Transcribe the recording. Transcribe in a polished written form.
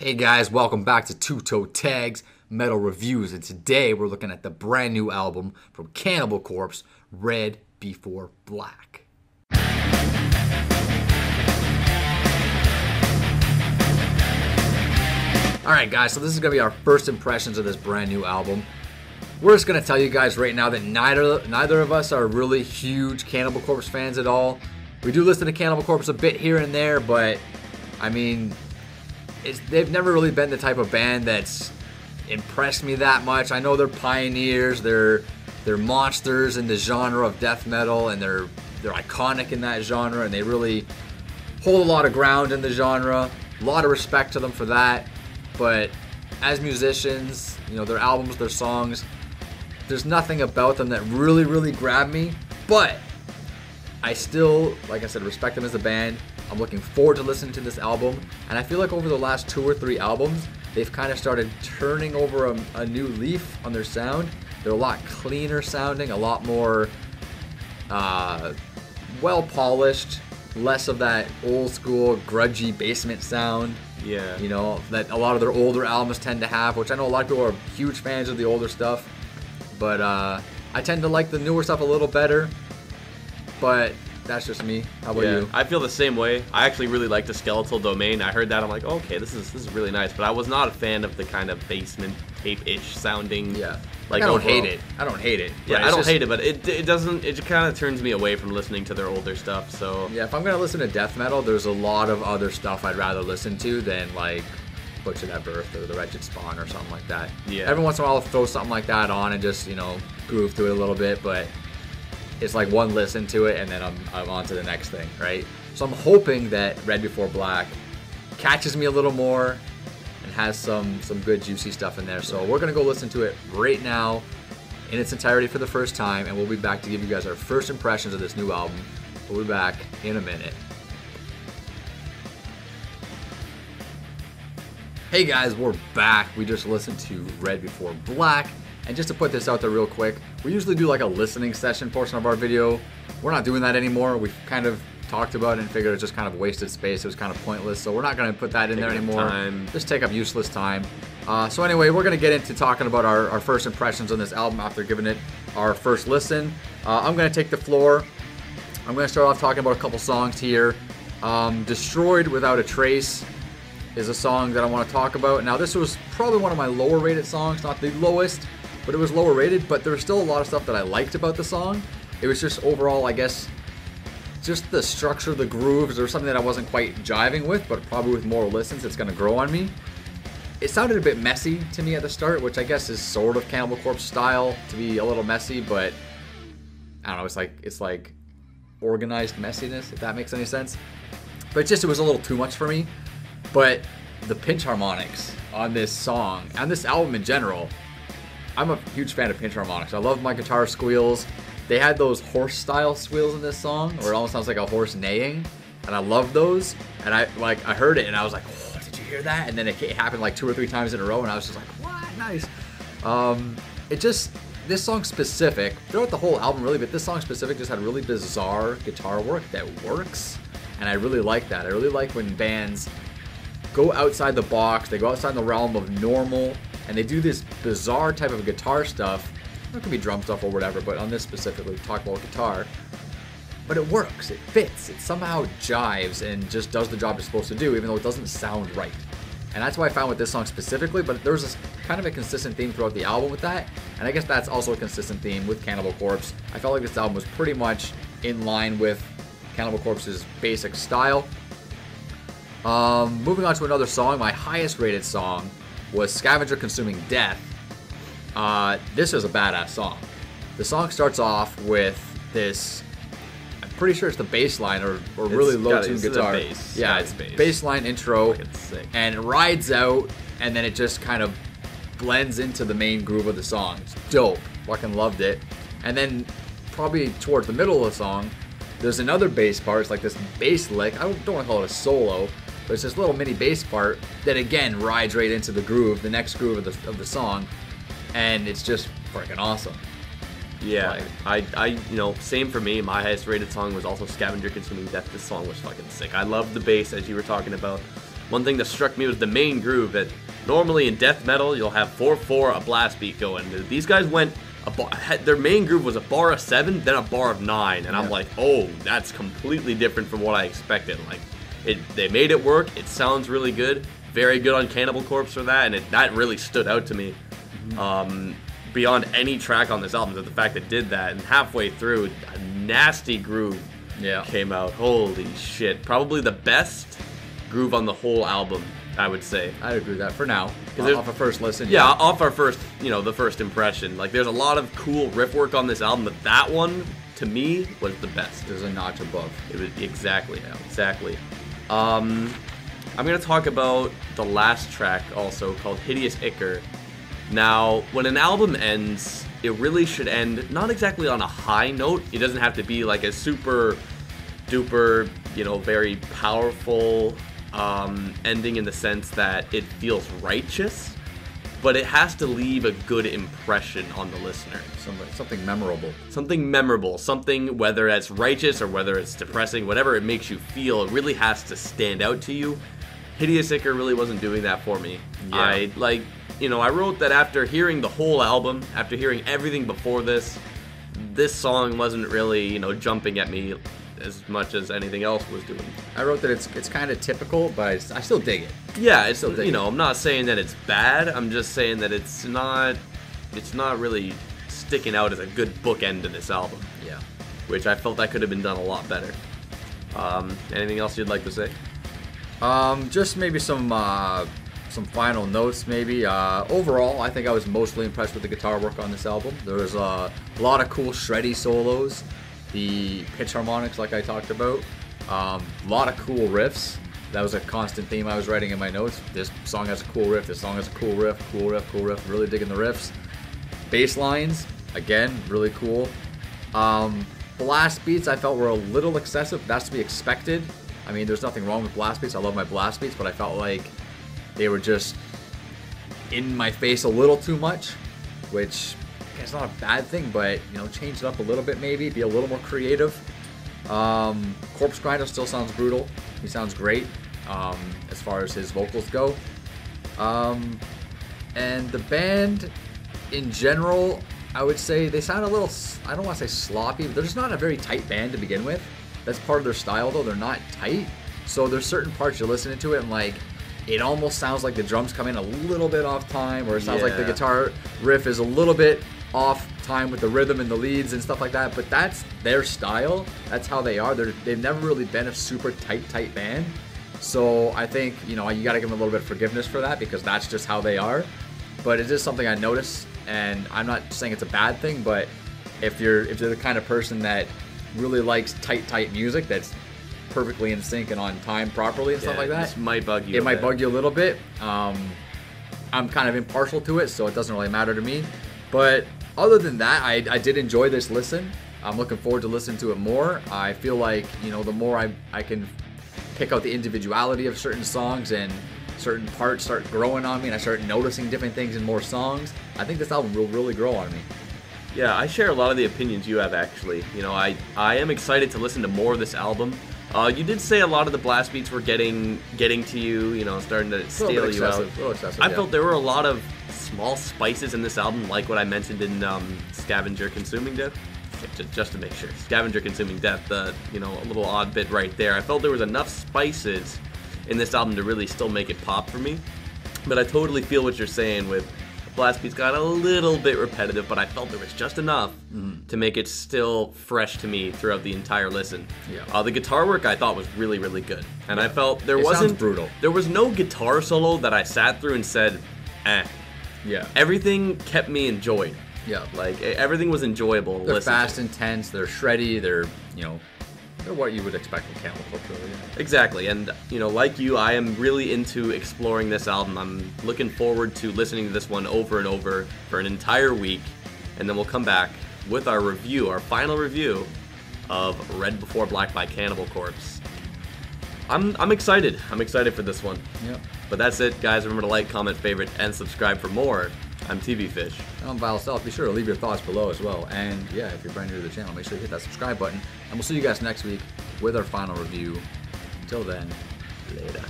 Hey guys, welcome back to Toe Tags Metal Reviews, and today we're looking at the brand new album from Cannibal Corpse, Red Before Black. Alright guys, so this is going to be our first impressions of this brand new album. We're just going to tell you guys right now that neither of us are really huge Cannibal Corpse fans at all. We do listen to Cannibal Corpse a bit here and there, but I mean, they've never really been the type of band that's impressed me that much. I know they're pioneers, they're monsters in the genre of death metal, and they're iconic in that genre, and they really hold a lot of ground in the genre. A lot of respect to them for that. But as musicians, you know, their albums, their songs, there's nothing about them that really grabbed me. But I still, like I said, respect them as a band. I'm looking forward to listening to this album, and I feel like over the last 2 or 3 albums, they've kind of started turning over a new leaf on their sound. They're a lot cleaner sounding, a lot more well polished, less of that old school grudgy basement sound. Yeah. You know, that a lot of their older albums tend to have, which I know a lot of people are huge fans of the older stuff, but I tend to like the newer stuff a little better, but that's just me. How about you? I feel the same way. I actually really like the Skeletal Domain. I heard that, I'm like, oh, okay, this is really nice. But I was not a fan of the kind of basement tape-ish sounding. Yeah. Like I don't overall. hate it. I don't hate it. Yeah, I don't hate it, but it doesn't. It kind of turns me away from listening to their older stuff. So yeah, if I'm gonna listen to death metal, there's a lot of other stuff I'd rather listen to than like Butchered at Birth or The Wretched Spawn or something like that. Yeah. Every once in a while, I'll throw something like that on and just, you know, groove to it a little bit, but it's like one listen to it and then I'm on to the next thing, right? So I'm hoping that Red Before Black catches me a little more and has some good juicy stuff in there. So we're gonna go listen to it right now in its entirety for the first time, and we'll be back to give you guys our first impressions of this new album. We'll be back in a minute. Hey guys, we're back. We just listened to Red Before Black. And just to put this out there real quick, we usually do like a listening session portion of our video. We're not doing that anymore. We've kind of talked about it and figured it's just kind of wasted space. It was kind of pointless, so we're not going to put that in there anymore. Just take up useless time. So anyway, we're going to get into talking about our first impressions on this album after giving it our first listen. I'm going to take the floor. I'm going to start off talking about a couple songs here. Destroyed Without a Trace is a song that I want to talk about. Now, this was probably one of my lower rated songs, not the lowest, but it was lower rated, but there was still a lot of stuff that I liked about the song. It was just overall, I guess, just the structure, the grooves, or something that I wasn't quite jiving with, but probably with more listens, it's going to grow on me. It sounded a bit messy to me at the start, which I guess is sort of Cannibal Corpse style, to be a little messy, but I don't know, it's like organized messiness, if that makes any sense. But it was a little too much for me. But the pinch harmonics on this song, and this album in general, I'm a huge fan of pinch harmonics. I love my guitar squeals. They had those horse-style squeals in this song, where it almost sounds like a horse neighing, and I love those. And I heard it, and I was like, "Oh, did you hear that?" And then it happened like 2 or 3 times in a row, and I was just like, "What? Nice." This song specific, throughout the whole album really, but this song specific just had really bizarre guitar work that works, and I really like that. I really like when bands go outside the box, they go outside the realm of normal, and they do this bizarre type of guitar stuff. It could be drum stuff or whatever, but on this specifically, talk about guitar. But it works, it fits, it somehow jives and just does the job it's supposed to do, even though it doesn't sound right. And that's what I found with this song specifically, but there's this kind of a consistent theme throughout the album with that, and I guess that's also a consistent theme with Cannibal Corpse. I felt like this album was pretty much in line with Cannibal Corpse's basic style. Moving on to another song, my highest rated song was Scavenger Consuming Death. This is a badass song. The song starts off with this, I'm pretty sure it's the bass line or really low tune guitar. Yeah, it's bass line intro, and it rides out, and then it just kind of blends into the main groove of the song. It's dope. Fucking loved it. And then probably towards the middle of the song, there's another bass part. It's like this bass lick. I don't want to call it a solo, but it's this little mini bass part that again rides right into the groove, the next groove of the song, and it's just freaking awesome. Yeah, I same for me. My highest rated song was also Scavenger Consuming Death. This song was fucking sick. I love the bass, as you were talking about. one thing that struck me was the main groove. That normally in death metal, you'll have 4/4, a blast beat going. These guys went, their main groove was a bar of 7, then a bar of 9. And I'm like, oh, that's completely different from what I expected. Like, they made it work. It sounds really good. Very good on Cannibal Corpse for that. And that really stood out to me. Beyond any track on this album, the fact that it did that, and halfway through, a nasty groove came out. Holy shit. Probably the best groove on the whole album, I would say. I'd agree with that for now. Off a first listen. Yeah, off our first, the first impression. Like, there's a lot of cool riff work on this album, but that one, to me, was the best. There's a notch above. It was, exactly. I'm going to talk about the last track also, called Hideous Ichor. Now, when an album ends, it really should end not exactly on a high note. It doesn't have to be like a super duper, very powerful ending in the sense that it feels righteous, but it has to leave a good impression on the listener. Something memorable. Something memorable. Something, whether it's righteous or whether it's depressing, whatever it makes you feel, it really has to stand out to you. Hideous Ichor really wasn't doing that for me. Yeah. I wrote that after hearing the whole album, after hearing everything before this song wasn't really, jumping at me as much as anything else was doing. I wrote that it's kind of typical, but I still dig it. Yeah, I'm not saying that it's bad. I'm just saying that it's not really sticking out as a good bookend to this album. Yeah. Which I felt that could have been done a lot better. Anything else you'd like to say? Just maybe some final notes, maybe. Overall, I think I was mostly impressed with the guitar work on this album. There was a lot of cool shreddy solos, the pitch harmonics like I talked about, a lot of cool riffs. That was a constant theme I was writing in my notes. This song has a cool riff, this song has a cool riff, really digging the riffs. Bass lines, again, really cool. Blast beats I felt were a little excessive, that's to be expected. I mean, there's nothing wrong with blast beats, I love my blast beats, but I felt like they were just in my face a little too much, which it's not a bad thing, but change it up a little bit maybe, be a little more creative. Corpse Grinder still sounds brutal. He sounds great as far as his vocals go. And the band in general, I would say they sound a little, I don't want to say sloppy, but they're just not a very tight band to begin with. That's part of their style though, they're not tight. So there's certain parts you're listening to it and like, it almost sounds like the drums come in a little bit off time, or it sounds like the guitar riff is a little bit off time with the rhythm and the leads and stuff like that, but that's their style. That's how they are. They've never really been a super tight band. So I think, you got to give them a little bit of forgiveness for that because that's just how they are. But it is something I noticed, and I'm not saying it's a bad thing, but if you're the kind of person that really likes tight music that's perfectly in sync and on time properly and stuff like that, this might bug you. It might bug you a little bit. I'm kind of impartial to it, so it doesn't really matter to me. But other than that, I did enjoy this listen. I'm looking forward to listening to it more. I feel like, the more I can pick out the individuality of certain songs and certain parts start growing on me and I start noticing different things in more songs, I think this album will really grow on me. Yeah, I share a lot of the opinions you have, actually. I am excited to listen to more of this album. You did say a lot of the blast beats were getting to you, starting to stale you out. I felt there were a lot of small spices in this album, like what I mentioned in Scavenger Consuming Death. Just to make sure, Scavenger Consuming Death, a little odd bit right there. I felt there was enough spices in this album to really still make it pop for me. But I totally feel what you're saying with blast beats got a little bit repetitive, but I felt there was just enough to make it still fresh to me throughout the entire listen. Yeah. The guitar work I thought was really, really good. And I felt there wasn't brutal. There was no guitar solo that I sat through and said, eh. Yeah. Everything kept me enjoyed. Yeah. Like, everything was enjoyable. They're fast, intense, they're shreddy, they're what you would expect from Cannibal Corpse, really. Yeah. Exactly, and like you, I am really into exploring this album. I'm looking forward to listening to this one over and over for an entire week, and then we'll come back with our review, our final review of Red Before Black by Cannibal Corpse. I'm excited. I'm excited for this one. Yep. But that's it, guys. Remember to like, comment, favorite, and subscribe for more. I'm TV Fish. I'm Vile Self. Be sure to leave your thoughts below as well. And yeah, if you're brand new to the channel, make sure you hit that subscribe button. And we'll see you guys next week with our final review. Until then, later.